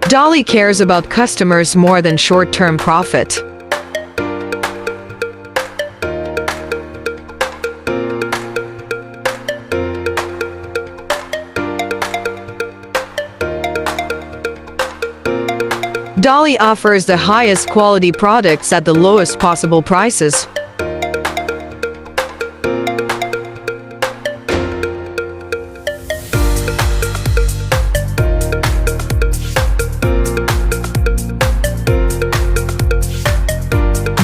Dali cares about customers more than short-term profit. Dali offers the highest quality products at the lowest possible prices.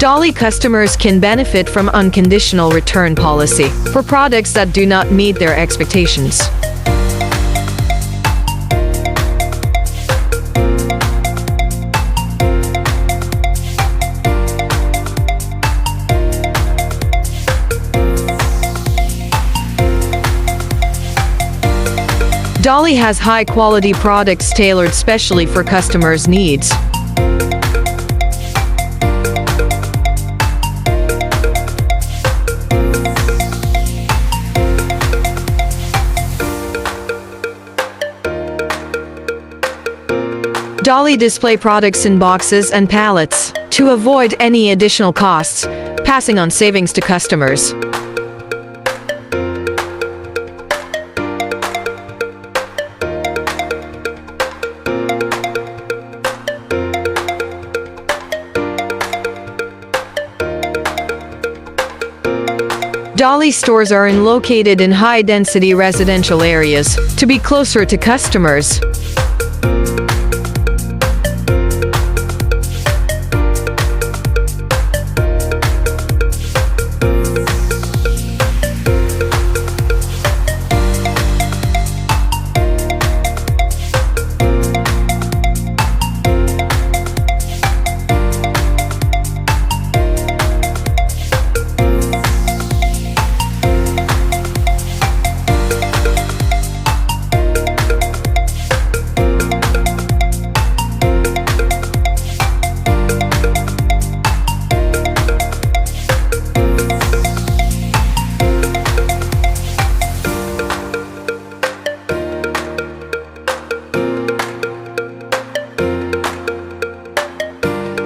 Dali customers can benefit from unconditional return policy for products that do not meet their expectations. Dali has high-quality products tailored specially for customers' needs. Dali display products in boxes and pallets to avoid any additional costs, passing on savings to customers. Dali stores are located in high-density residential areas to be closer to customers.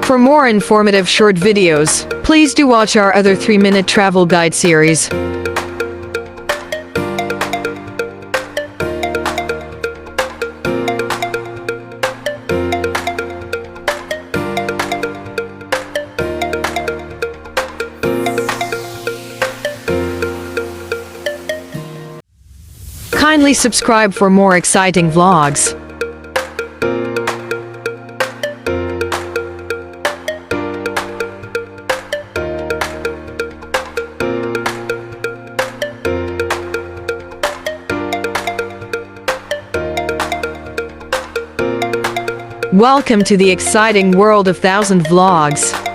For more informative short videos, please do watch our other 3-minute travel guide series. Kindly subscribe for more exciting vlogs. Welcome to the exciting world of 1000 vlogs.